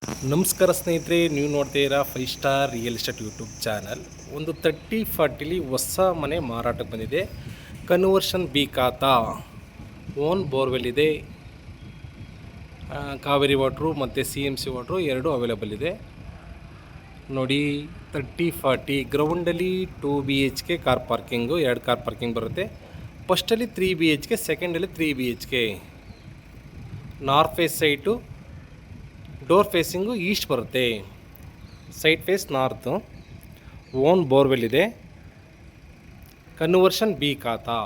ನಮಸ್ಕಾರ ಸ್ನೇಹಿತರೆ, ನೀವು ನೋಡ್ತೀರಾ 5 star real estate YouTube channel. ಒಂದು 30-40 ಹೊಸ ಮನೆ ಮಾರಾಟಕ್ಕೆ ಬಂದಿದೆ. Conversion B khata, own borewell ಇದೆ. ಕಾವೇರಿ ವಾಟ್ರು ಮತ್ತು CMC ವಾಟ್ರು ಎರಡು ಅವೈಲೇಬಲ್ ಇದೆ. ನೋಡಿ, 30-40 ಗ್ರೌಂಡಲ್ಲಿ 2 BHK car parking, 2 car parking ಬರುತ್ತೆ. ಫಸ್ಟಲ್ಲಿ 3 BHK, ಸೆಕೆಂಡಲ್ಲಿ 3 BHK. North face site, door facing east ಬರುತ್ತೆ, side face north. Own borewell ಇದೆ. Conversion B khata,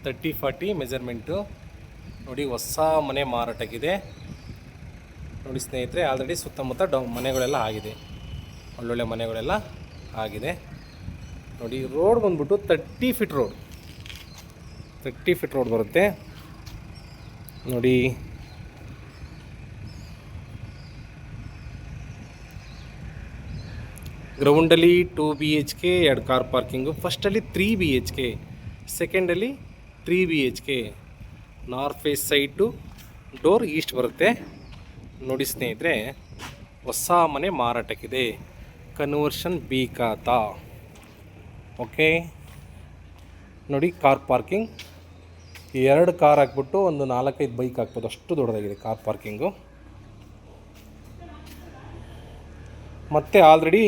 30-40 measurement. ನೋಡಿ, ಹೊಸ ಮನೆ ಮಾರಾಟಕ್ಕಿದೆ. ನೋಡಿ ಸ್ನೇಹಿತರೆ, ಆಲ್ರೆಡಿ ಸುತ್ತಮುತ್ತ ಮನೆಗಳೆಲ್ಲ ಆಗಿದೆ, ಒಳ್ಳೊಳ್ಳೆ ಮನೆಗಳೆಲ್ಲ ಆಗಿದೆ. ನೋಡಿ, ರೋಡ್ ಬಂದ್ಬಿಟ್ಟು 30 ಫೀಟ್ ರೋಡ್, 30 ಫೀಟ್ ರೋಡ್ ಬರುತ್ತೆ. ನೋಡಿ, ಗ್ರೌಂಡಲ್ಲಿ 2 BHK, 2 ಕಾರ್ ಪಾರ್ಕಿಂಗು. ಫಸ್ಟಲ್ಲಿ 3 BHK, ಸೆಕೆಂಡಲ್ಲಿ 3 BHK. North face site, door east ಬರುತ್ತೆ. ನೋಡಿ ಸ್ನೇಹಿತರೆ, ಹೊಸ ಮನೆ ಮಾರಾಟಕ್ಕಿದೆ. Conversion B khata. ಓಕೆ, ನೋಡಿ, ಕಾರ್ ಪಾರ್ಕಿಂಗ್ 2 ಕಾರ್ ಹಾಕ್ಬಿಟ್ಟು ಒಂದು 4-5 ಬೈಕ್ ಹಾಕ್ಬೋದು, ಅಷ್ಟು ದೊಡ್ಡದಾಗಿದೆ ಕಾರ್ ಪಾರ್ಕಿಂಗು. ಮತ್ತು ಆಲ್ರೆಡಿ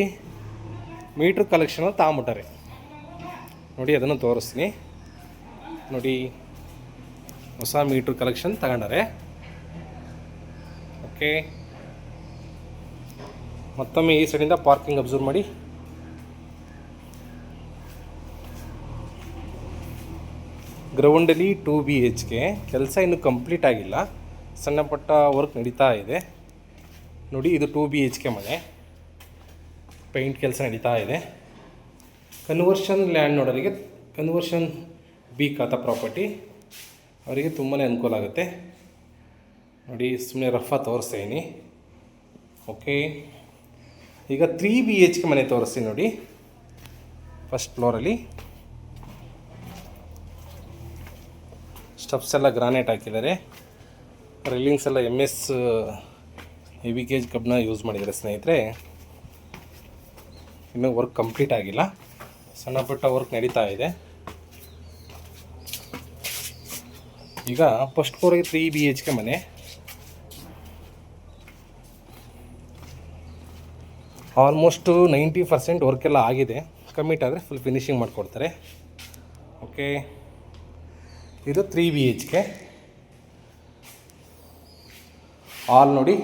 ಮೀಟ್ರ್ ಕಲೆಕ್ಷನಲ್ಲಿ ತಗೊಂಬಿಟ್ಟಾರೆ. ನೋಡಿ, ಅದನ್ನು ತೋರಿಸ್ತೀನಿ. ನೋಡಿ, ಹೊಸ ಮೀಟ್ರ್ ಕಲೆಕ್ಷನ್ ತಗೊಂಡಾರೆ. ಓಕೆ, ಮತ್ತೊಮ್ಮೆ ಈ ಸೈಡಿಂದ ಪಾರ್ಕಿಂಗ್ ಅಬ್ಸರ್ವ್ ಮಾಡಿ. ಗ್ರೌಂಡಲ್ಲಿ 2 BHK, ಕೆಲಸ ಇನ್ನೂ ಕಂಪ್ಲೀಟ್ ಆಗಿಲ್ಲ, ಸಣ್ಣ ಪುಟ್ಟ ವರ್ಕ್ ನಡೀತಾ ಇದೆ. ನೋಡಿ, ಇದು 2 BHK ಮನೆ, ಪೇಂಟ್ ಕೆಲಸ ನಡೀತಾ ಇದೆ. ಕನ್ವರ್ಷನ್ ಲ್ಯಾಂಡ್ ನೋಡೋರಿಗೆ ಕನ್ವರ್ಷನ್ ಬಿ ಖಾತಾ ಪ್ರಾಪರ್ಟಿ ಅವರಿಗೆ ತುಂಬಾ ಅನುಕೂಲ ಆಗುತ್ತೆ. ನೋಡಿ, ಸುಮ್ಮನೆ ರಫ ತೋರಿಸ್ತೀನಿ. ಓಕೆ, ಈಗ 3 BHK ಮನೆ ತೋರಿಸ್ತೀನಿ. ನೋಡಿ, ಫಸ್ಟ್ ಫ್ಲೋರಲ್ಲಿ ಸ್ಟೆಪ್ಸ್ ಎಲ್ಲ ಗ್ರಾನೈಟ್ ಹಾಕಿದ್ದಾರೆ. ರೈಲಿಂಗ್ಸ್ ಎಲ್ಲ MS ಹೆವಿ ಗೇಜ್ ಕಬ್ನ ಯೂಸ್ ಮಾಡಿದ್ದಾರೆ ಸ್ನೇಹಿತರೆ. ಇನ್ನೂ ವರ್ಕ್ ಕಂಪ್ಲೀಟ್ ಆಗಿಲ್ಲ, ಸಣ್ಣ ಪುಟ್ಟ ವರ್ಕ್ ನಡೀತಾ ಇದೆ. ಈಗ ಫಸ್ಟ್ ಫ್ಲೋರಿಗೆ 3 BHK ಮನೆ. ಆಲ್ಮೋಸ್ಟು 90% ವರ್ಕೆಲ್ಲ ಆಗಿದೆ. ಕಮಿಟ್ ಆದರೆ ಫುಲ್ ಫಿನಿಷಿಂಗ್ ಮಾಡಿಕೊಡ್ತಾರೆ. ಓಕೆ, ಇದು 3 BHK ಹಾಲ್. ನೋಡಿ,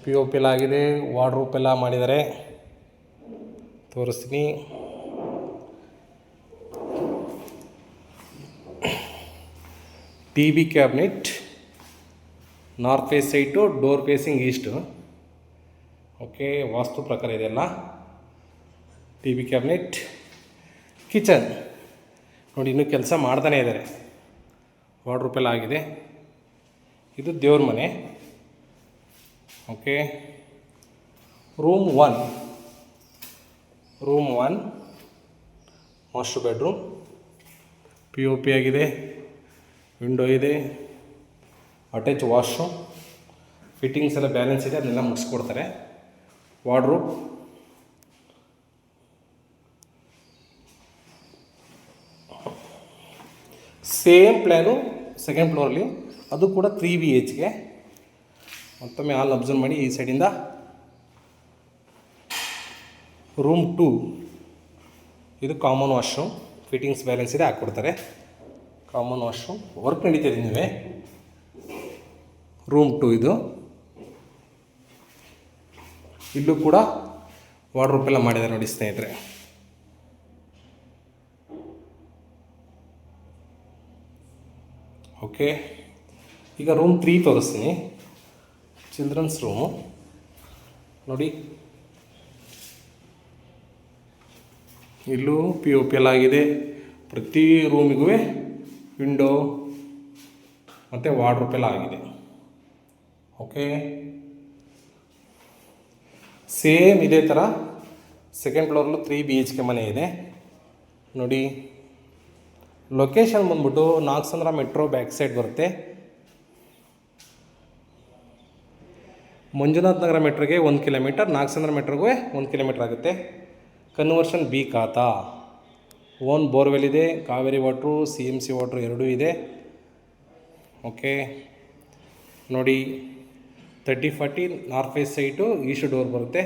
POP ಎಲ್ಲ ಆಗಿದೆ, ವಾರ್ಡ್ರೋಬ್ ಎಲ್ಲ ಮಾಡಿದ್ದಾರೆ, ತೋರಿಸ್ತೀನಿ. TV cabinet, north face site, door facing east. Okay, vastu ಪ್ರಕಾರ ಇದೆಲ್ಲ. TV cabinet, kitchen. ನೋಡಿ, ಇನ್ನೂ ಕೆಲಸ ಮಾಡ್ತಾನೆ ಇದ್ದಾರೆ, ವಾರ್ಡ್ರೋಬ್ ಎಲ್ಲ ಆಗಿದೆ. ಇದು ದೇವ್ರ ಮನೆ. Okay, room 1 master bedroom. POP ಆಗಿದೆ, ವಿಂಡೋ ಇದೆ, ಅಟ್ಯಾಚ್ ವಾಶ್ರೂಮ್, ಫಿಟ್ಟಿಂಗ್ಸ್ ಎಲ್ಲ ಬ್ಯಾಲೆನ್ಸ್ ಇದೆ, ಅದನ್ನೆಲ್ಲ ಮುಗಿಸ್ಕೊಡ್ತಾರೆ. ವಾರ್ಡ್ರೋಬ್, ಸೇಮ್ ಪ್ಲ್ಯಾನು ಸೆಕೆಂಡ್ ಫ್ಲೋರಲ್ಲಿ, ಅದು ಕೂಡ 3 BHK. ಮತ್ತೊಮ್ಮೆ ಹಾಲ್ ಅಬ್ಸರ್ವ್ ಮಾಡಿ. ಈ ಸೈಡಿಂದ ರೂಮ್ 2, ಇದು ಕಾಮನ್ ವಾಶ್ರೂಮ್, ಫಿಟ್ಟಿಂಗ್ಸ್ ಬ್ಯಾಲೆನ್ಸ್ ಇದೆ, ಹಾಕ್ಕೊಡ್ತಾರೆ. ಕಾಮನ್ ವಾಶ್ರೂಮ್ ವರ್ಕ್ ನಡೀತಿದೆ ನೀವೇ. ರೂಮ್ 2 ಇದು. ಇಲ್ಲೂ ಕೂಡ ವಾರ್ಡ್ರೋಬ್ ಎಲ್ಲ ಮಾಡಿದ್ದಾರೆ ನೋಡಿ ಸ್ನೇಹಿತರೆ. ಓಕೆ, ಈಗ ರೂಮ್ 3 ತೋರಿಸ್ತೀನಿ. Children's room. ನೋಡಿ, ಇಲ್ಲೂ POP ಎಲ್ಲ ಆಗಿದೆ. ಪ್ರತಿ ರೂಮಿಗೂ ವಿಂಡೋ ಮತ್ತು ವಾರ್ಡ್ರೋಬ್ ಎಲ್ಲ ಆಗಿದೆ. ಓಕೆ, ಸೇಮ್ ಇದೇ ಥರ ಸೆಕೆಂಡ್ ಫ್ಲೋರಲ್ಲೂ 3 BHK ಮನೆ ಇದೆ. ನೋಡಿ, ಲೊಕೇಶನ್ ಬಂದ್ಬಿಟ್ಟು ನಾಗಸಂದ್ರ ಮೆಟ್ರೋ ಬ್ಯಾಕ್ ಸೈಡ್ ಬರುತ್ತೆ. ಮಂಜುನಾಥ್ ನಗರ ಮೆಟ್ರೋಗೆ 1 ಕಿಲೋಮೀಟರ್, ನಾಗಸಂದ್ರ ಮೆಟ್ರೋಗೆ 1 ಕಿಲೋಮೀಟರ್ ಆಗುತ್ತೆ. Conversion B khata. Own borewell ಇದೆ, ಕಾವೇರಿ ವಾಟ್ರು, CMC ವಾಟ್ರು ಎರಡೂ ಇದೆ. ಓಕೆ ನೋಡಿ, 30-40 north face site, east door ಬರುತ್ತೆ.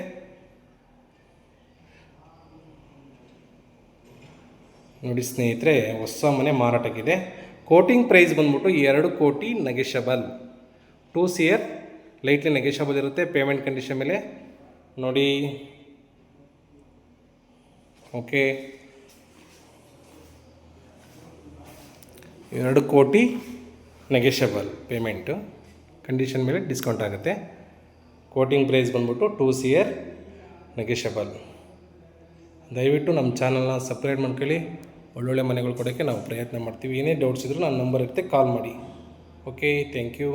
ನೋಡಿ ಸ್ನೇಹಿತರೆ, ಹೊಸ ಮನೆ ಮಾರಾಟಕ್ಕಿದೆ. ಕೋಟಿಂಗ್ ಪ್ರೈಸ್ ಬಂದ್ಬಿಟ್ಟು 2 ಕೋಟಿ ನೆಗೆಷಬಲ್. 2 CR ಲೈಟ್ಲಿ ನೆಗೆಷಬಲ್ ಇರುತ್ತೆ ಪೇಮೆಂಟ್ ಕಂಡೀಷನ್ ಮೇಲೆ. ನೋಡಿ ಓಕೆ, 2 ಕೋಟಿ ನೆಗೆಷಬಲ್ ಪೇಮೆಂಟು, ಕಂಡೀಷನ್ ಮೇಲೆ ಡಿಸ್ಕೌಂಟ್ ಆಗುತ್ತೆ. ಕೋಟಿಂಗ್ ಪ್ರೈಸ್ ಬಂದ್ಬಿಟ್ಟು 2 CR ನೆಗೆಷಬಲ್. ದಯವಿಟ್ಟು ನಮ್ಮ ಚಾನಲ್ನ ಸಬ್ಸ್ಕ್ರೈಬ್ ಮಾಡ್ಕೊಳ್ಳಿ. ಒಳ್ಳೊಳ್ಳೆ ಮನೆಗಳು ಕೊಡೋಕ್ಕೆ ನಾವು ಪ್ರಯತ್ನ ಮಾಡ್ತೀವಿ. ಏನೇ ಡೌಟ್ಸ್ ಇದ್ದರೂ ನನ್ನ ನಂಬರ್ ಇರುತ್ತೆ, ಕಾಲ್ ಮಾಡಿ. Okay, thank you.